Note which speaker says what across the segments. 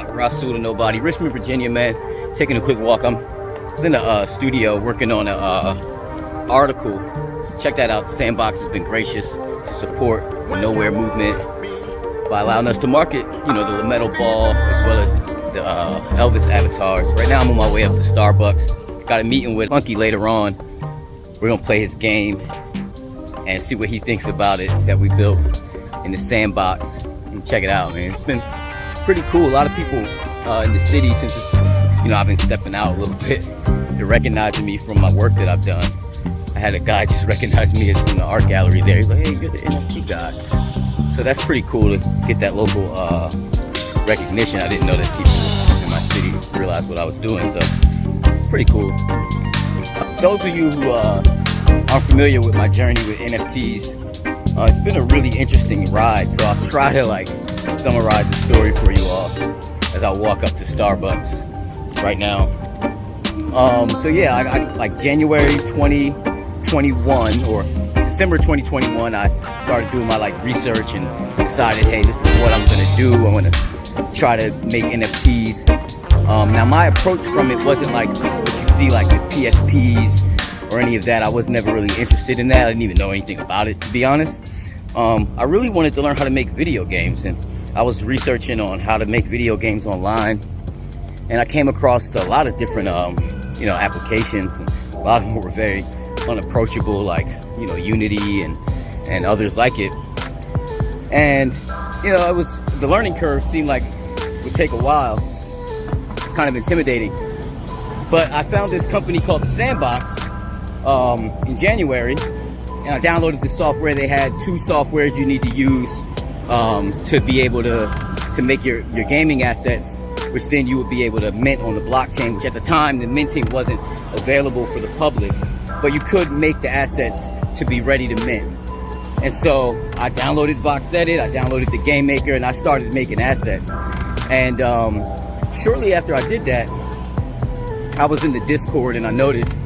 Speaker 1: Rasul to nobody, Richmond, Virginia, man. Taking a quick walk. I was in the studio working on an article. Check that out. Sandbox has been gracious to support the Nowhere movement by allowing us to market, you know, the metal ball as well as the Elvis Avatars. Right now I'm on my way up to Starbucks. Got a meeting with Plunky later on. We're gonna play his game and see what he thinks about it that we built in the Sandbox. And check it out, man. It's been pretty cool. A lot of people in the city, since it's, you know, I've been stepping out a little bit, they're recognizing me from my work that I've done. I had a guy just recognize me as from the art gallery there. He's like, hey, you're the NFT guy. So that's pretty cool to get that local recognition. I didn't know that people in my city realized what I was doing, so it's pretty cool. Those of you who are familiar with my journey with NFTs, it's been a really interesting ride, so I'll try to like summarize the story for you all as I walk up to Starbucks right now. So yeah, I like January 2021 or December 2021, I started doing my like research and decided, hey, this is what I'm gonna do. I'm gonna try to make NFTs. Now my approach from it wasn't like what you see like with PSPs or any of that. I was never really interested in that. I didn't even know anything about it, to be honest. I really wanted to learn how to make video games, and I was researching on how to make video games online, and I came across a lot of different you know, applications, and a lot of them were very unapproachable, like, you know, Unity and others like it. And you know, it was, the learning curve seemed like it would take a while. It's kind of intimidating, but I found this company called the Sandbox in January, and I downloaded the software. They had 2 softwares you need to use to be able to make your gaming assets, which then you would be able to mint on the blockchain, which at the time the minting wasn't available for the public, but you could make the assets to be ready to mint. And so I downloaded VoxEdit, I downloaded the Game Maker, and I started making assets. And shortly after I did that, I was in the Discord and I noticed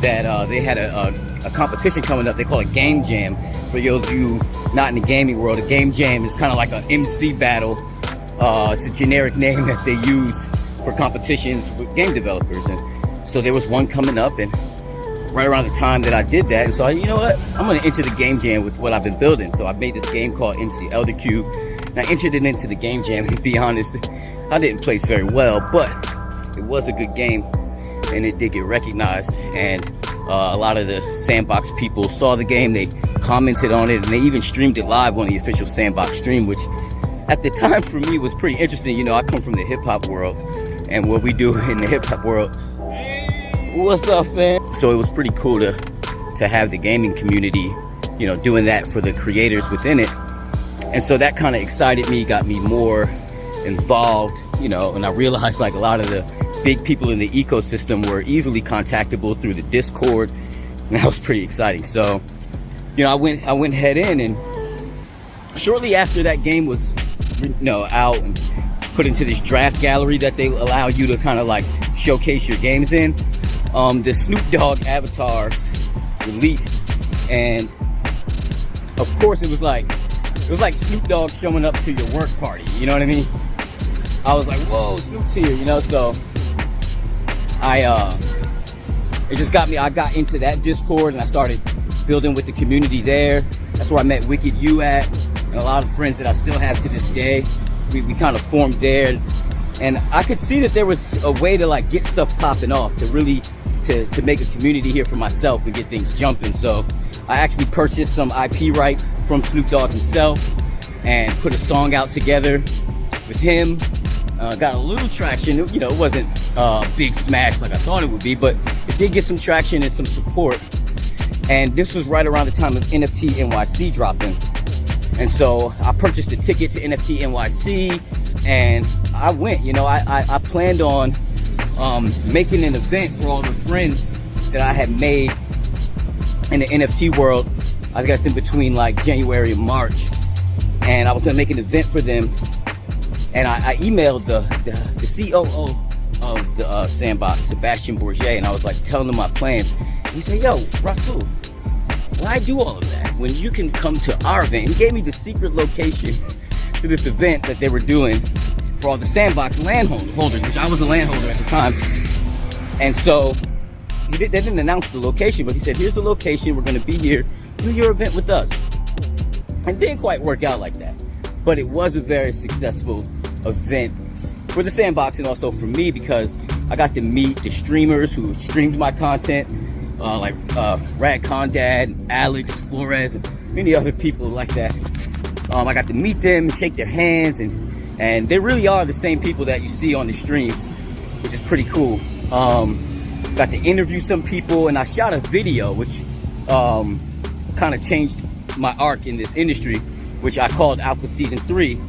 Speaker 1: that they had a competition coming up. They call it Game Jam. For those of you not in the gaming world, a Game Jam is kind of like an MC battle. It's a generic name that they use for competitions with game developers. And so there was one coming up, and right around the time that I did that, and so you know what, I'm gonna enter the Game Jam with what I've been building. So I made this game called MC Elder Cube, and I entered it into the Game Jam. And to be honest, I didn't place very well, but it was a good game, and it did get recognized. And a lot of the Sandbox people saw the game, they commented on it, and they even streamed it live on the official Sandbox stream, which at the time for me was pretty interesting. You know, I come from the hip-hop world, and what we do in the hip-hop world, what's up, fam? So it was pretty cool to have the gaming community, you know, doing that for the creators within it. And so that kind of excited me, got me more involved, you know, and I realized like a lot of the big people in the ecosystem were easily contactable through the Discord, and that was pretty exciting. So, you know, I went head in, and shortly after that game was, you know, out and put into this draft gallery that they allow you to kind of like showcase your games in, the Snoop Dogg avatars released, and of course it was like Snoop Dogg showing up to your work party, you know what I mean? I was like, whoa, Snoop's here, you know. So it just got me, I got into that Discord and I started building with the community there. That's where I met Wicked You at, and a lot of friends that I still have to this day. We kind of formed there, and I could see that there was a way to like get stuff popping off, to really to make a community here for myself and get things jumping. So I actually purchased some IP rights from Snoop Dogg himself and put a song out together with him. Got a little traction. You know, it wasn't a big smash like I thought it would be, but it did get some traction and some support. And this was right around the time of NFT NYC dropping. And so I purchased a ticket to NFT NYC, and I went. You know, I planned on making an event for all the friends that I had made in the NFT world. I guess in between like January and March, and I was gonna make an event for them. And I emailed the COO of the Sandbox, Sebastian Bourget, and I was like telling him my plans. And he said, yo, Rasul, why do all of that when you can come to our event? He gave me the secret location to this event that they were doing for all the Sandbox landholders, which I was a landholder at the time. And so they didn't announce the location, but he said, here's the location, we're gonna be here, do your event with us. And it didn't quite work out like that, but it was a very successful event for the Sandbox and also for me, because I got to meet the streamers who streamed my content, like Rad Condad, Alex, Flores, and many other people like that. I got to meet them and shake their hands, and they really are the same people that you see on the streams, which is pretty cool. Got to interview some people, and I shot a video which kind of changed my arc in this industry, which I called Alpha Season 3,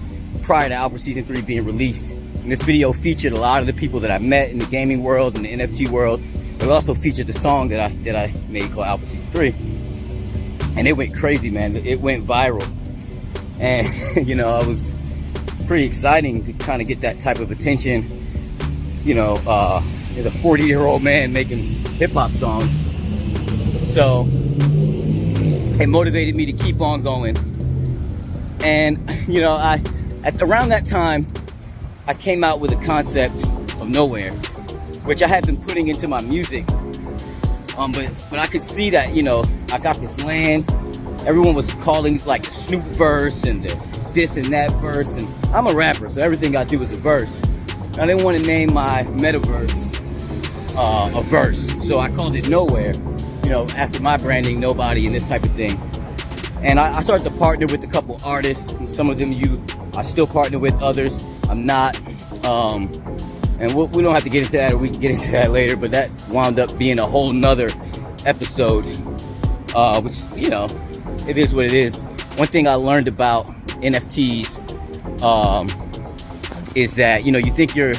Speaker 1: prior to Alpha Season 3 being released. And this video featured a lot of the people that I met in the gaming world and the NFT world, but it also featured the song that I made called Alpha Season 3. And it went crazy, man. It went viral. And, you know, it was pretty exciting to kind of get that type of attention, you know, as a 40-year-old man making hip-hop songs. So it motivated me to keep on going. And, you know, around that time, I came out with a concept of nowhere, which I had been putting into my music. But I could see that, you know, I got this land. Everyone was calling it like the Snoop verse and the this and that verse. And I'm a rapper, so everything I do is a verse. I didn't want to name my Metaverse a verse, so I called it Nowhere, you know, after my branding, nobody, and this type of thing. And I started to partner with a couple artists, and some of them I still partner with, others I'm not. And we don't have to get into that, or we can get into that later, but that wound up being a whole nother episode, which, you know, it is what it is. One thing I learned about NFTs is that, you know, you think you're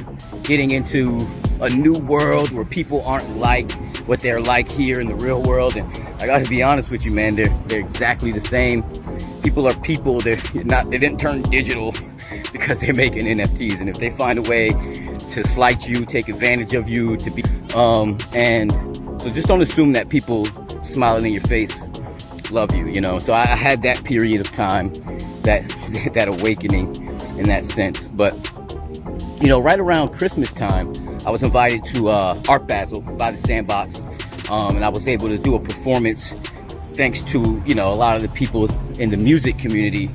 Speaker 1: getting into a new world where people aren't like what they're like here in the real world, and I gotta be honest with you, man, they're exactly the same. People are people. They didn't turn digital because they're making NFTs, and if they find a way to slight you, take advantage of you, to be and so just don't assume that people smiling in your face love you, you know. So I had that period of time, that awakening in that sense. But, you know, right around Christmas time, I was invited to Art Basel by the Sandbox, and I was able to do a performance thanks to, you know, a lot of the people in the music community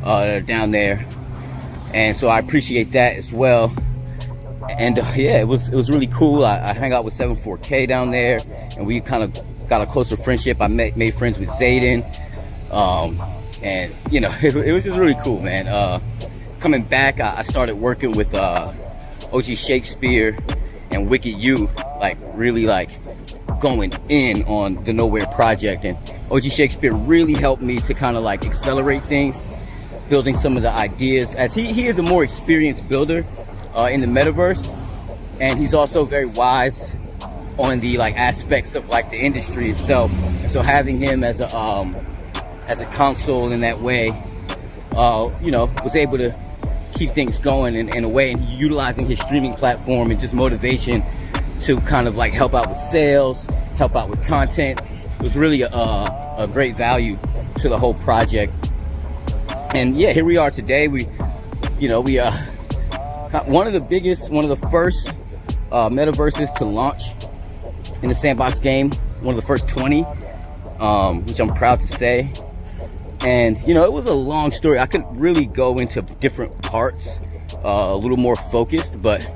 Speaker 1: that are down there, and so I appreciate that as well. And yeah, it was really cool. I hung out with 74K down there, and we kind of got a closer friendship. I made friends with Zayden, and you know, it was just really cool, man. Coming back, I started working with OG Shakespeare and Wicked U, like really like going in on the Nowhere project. And OG Shakespeare really helped me to kind of like accelerate things, building some of the ideas, as he is a more experienced builder in the Metaverse, and he's also very wise on the like aspects of like the industry itself. And so having him as a counsel in that way, you know, was able to keep things going in a way, and utilizing his streaming platform and just motivation to kind of like help out with sales, help out with content. It was really a great value to the whole project. And yeah, here we are today. We one of the first metaverses to launch in the Sandbox game, one of the first 20, which I'm proud to say. And, you know, it was a long story. I could really go into different parts, a little more focused, but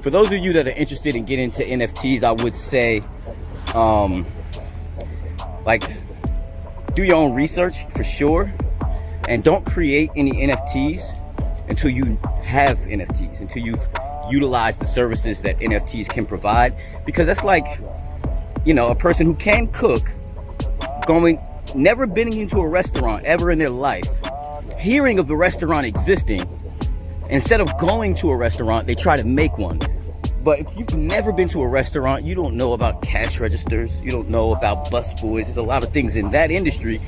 Speaker 1: for those of you that are interested in getting into NFTs, I would say, like, do your own research for sure, and don't create any NFTs until you have NFTs, until you've utilized the services that NFTs can provide. Because that's like, you know, a person who can cook, never been into a restaurant ever in their life, hearing of the restaurant existing, instead of going to a restaurant, they try to make one. But if you've never been to a restaurant, you don't know about cash registers, you don't know about busboys. There's a lot of things in that industry.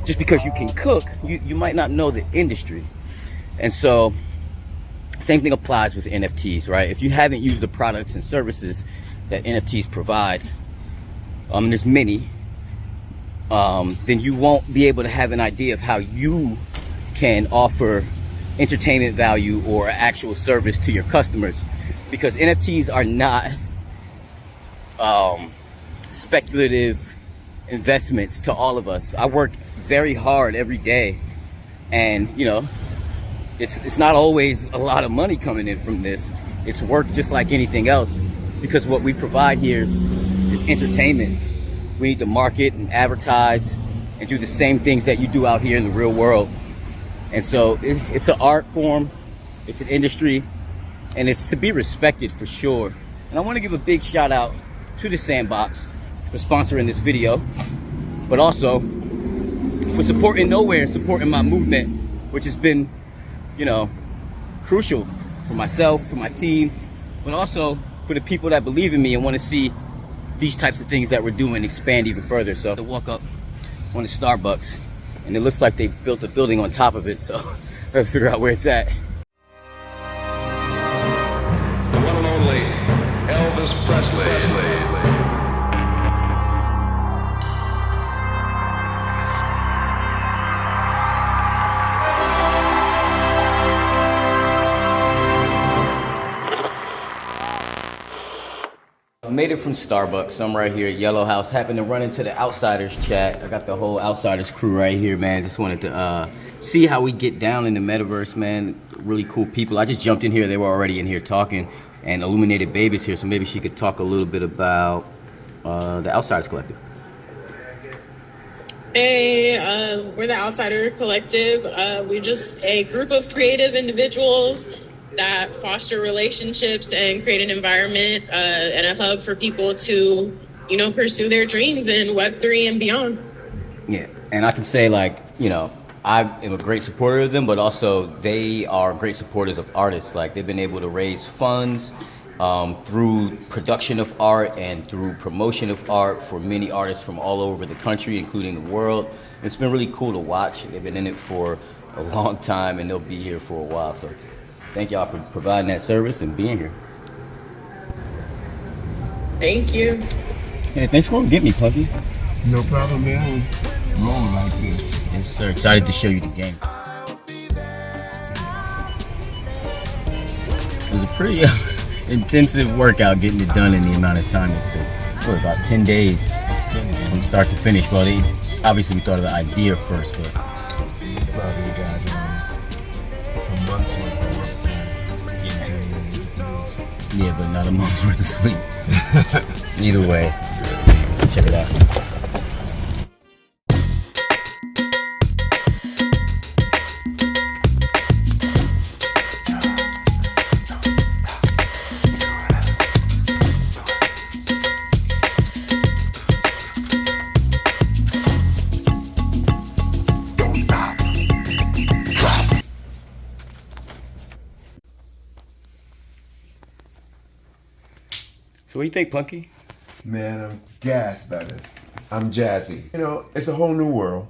Speaker 1: Just because you can cook, you might not know the industry. And so, same thing applies with NFTs, right? If you haven't used the products and services that NFTs provide, and there's many, then you won't be able to have an idea of how you can offer entertainment value or actual service to your customers, because NFTs are not speculative investments to all of us. I work very hard every day, and you know, it's not always a lot of money coming in from this. It's work just like anything else, because what we provide here is entertainment. We need to market and advertise and do the same things that you do out here in the real world. And so it's an art form, it's an industry, and it's to be respected for sure. And I want to give a big shout out to the Sandbox for sponsoring this video, but also for supporting Nowhere, supporting my movement, which has been, you know, crucial for myself, for my team, but also for the people that believe in me and want to see these types of things that we're doing expand even further. So I walk up on the Starbucks, and it looks like they built a building on top of it, so I gotta figure out where it's at.
Speaker 2: The one and only Elvis Presley.
Speaker 1: I made it from Starbucks. I'm right here at Yellow House. Happened to run into the Outsiders chat. I got the whole Outsiders crew right here, man. Just wanted to see how we get down in the Metaverse, man. Really cool people. I just jumped in here. They were already in here talking. And Illuminated Baby's here, so maybe she could talk a little bit about the Outsiders Collective.
Speaker 3: Hey, we're the Outsider Collective. We're just a group of creative individuals that foster relationships and create an environment and a hub for people to, you know, pursue their dreams in Web3 and beyond.
Speaker 1: Yeah, and I can say, like, you know, I am a great supporter of them, but also they are great supporters of artists. Like, they've been able to raise funds through production of art and through promotion of art for many artists from all over the country, including the world. It's been really cool to watch. They've been in it for a long time, and they'll be here for a while. So thank y'all for providing that service and being here.
Speaker 3: Thank you.
Speaker 1: Hey, thanks for getting me, Plunky.
Speaker 4: No problem, man. We roll like this.
Speaker 1: Yes, sir. Excited to show you the game. It was a pretty intensive workout getting it done in the amount of time it took. For about 10 days from start to finish. Well, obviously we thought of the idea first, but
Speaker 4: Probably got a month's worth of work done in 10 days at least.
Speaker 1: yeah, but not a month's worth of sleep. Either way, let's check it out. So what do you think, Plunky?
Speaker 4: Man, I'm gassed by this. I'm jazzy. You know, it's a whole new world.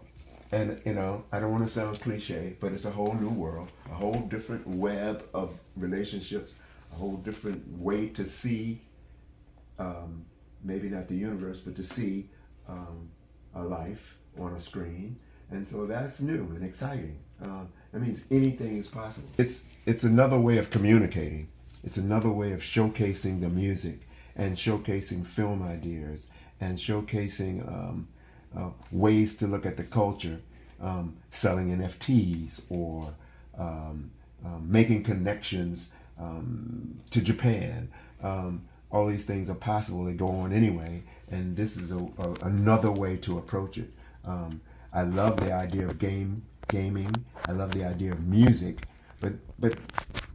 Speaker 4: And, you know, I don't want to sound cliche, but it's a whole new world. A whole different web of relationships. A whole different way to see, maybe not the universe, but to see a life on a screen. And so that's new and exciting. That means anything is possible. It's another way of communicating. It's another way of showcasing the music and showcasing film ideas and showcasing ways to look at the culture, selling NFTs or making connections to Japan. All these things are possible. They go on anyway, and this is another way to approach it. I love the idea of gaming. I love the idea of music, but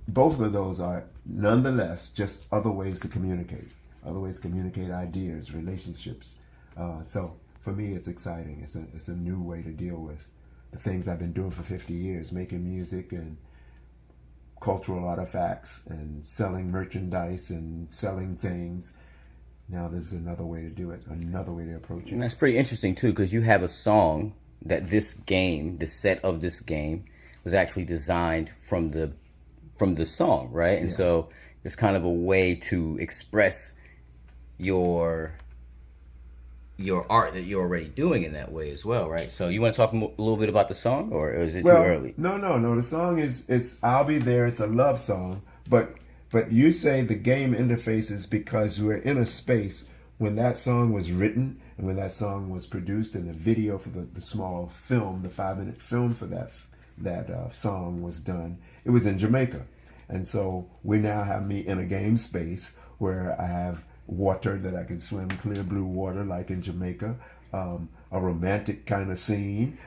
Speaker 4: both of those are nonetheless just other ways to communicate. Other ways to communicate ideas, relationships. So for me, it's exciting. It's a new way to deal with the things I've been doing for 50 years, making music and cultural artifacts and selling merchandise and selling things. Now there's another way to do it, another way to approach it.
Speaker 1: And that's pretty interesting too, because you have a song that this game, the set of this game, was actually designed from the song, right? And so it's kind of a way to express your your art that you're already doing in that way as well, right? So you want to talk a little bit about the song, or is it
Speaker 4: Well,
Speaker 1: too early?
Speaker 4: No. The song it's I'll Be There. It's a love song, but you say the game interfaces because we're in a space when that song was written and when that song was produced and the video for the small film, the 5-minute film for that song was done. It was in Jamaica, and so we now have me in a game space where I have water that I can swim, clear blue water like in Jamaica, a romantic kind of scene.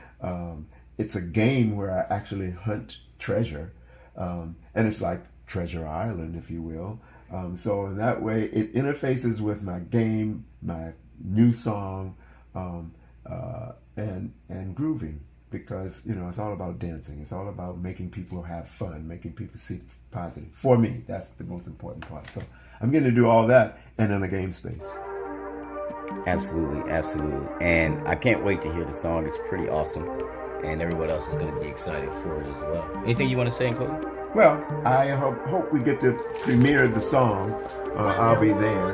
Speaker 4: It's a game where I actually hunt treasure, and it's like Treasure Island, if you will. So in that way, it interfaces with my game, my new song, and grooving, because it's all about dancing. It's all about making people have fun, making people see positive. For me, that's the most important part. So I'm going to do all that and in a game space.
Speaker 1: Absolutely. And I can't wait to hear the song. It's pretty awesome. And everyone else is going to be excited for it as well. Anything you want to say in closing?
Speaker 4: Well, I hope we get to premiere the song, I'll Be There,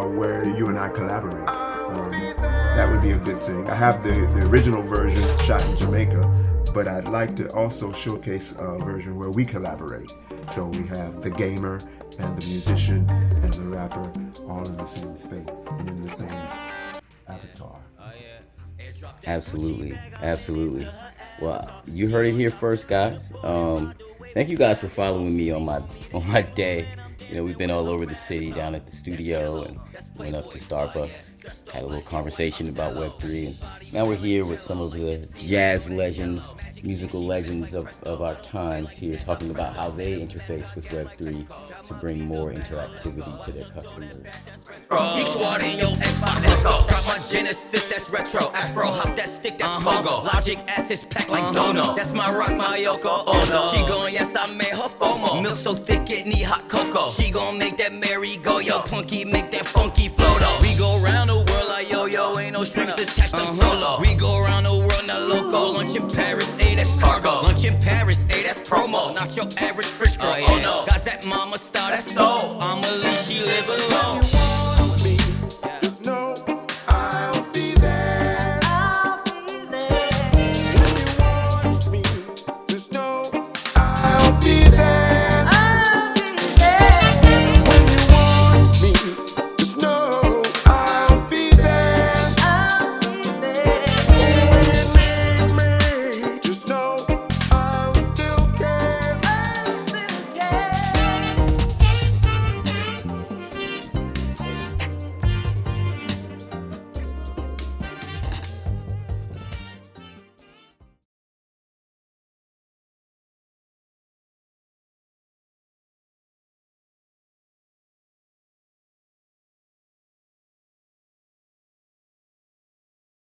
Speaker 4: where you and I collaborate. That would be a good thing. I have the original version shot in Jamaica, but I'd like to also showcase a version where we collaborate. So we have the gamer and the musician and the rapper all in the same space and in the same avatar.
Speaker 1: Absolutely. Well, you heard it here first, guys. Thank you guys for following me on my day. We've been all over the city, down at the studio, and went up to Starbucks, had a little conversation about Web3, and now we're here with some of the jazz legends, musical legends of our times here, talking about how they interface with Web3 to bring more interactivity to their customers.
Speaker 5: Geek Squad in your Xbox, let's go. Drop my Genesis, that's retro. Afro, hop that stick, that's pogo. Logic assets packed like dono. That's my rock, my Yoko Ono. She going, yes, I made her FOMO. Milk so thick, it need hot cocoa. She gon' make that merry go, yo. Plunky, make that funky flow, though. We go around the world like yo-yo, ain't no strings attached, I'm solo. We go around the world, not loco. Lunch in Paris, that's cargo. Lunch in Paris, that's promo. Not your average fish girl, oh no. Got that mama star, that's soul. I'm a leash, she live alone.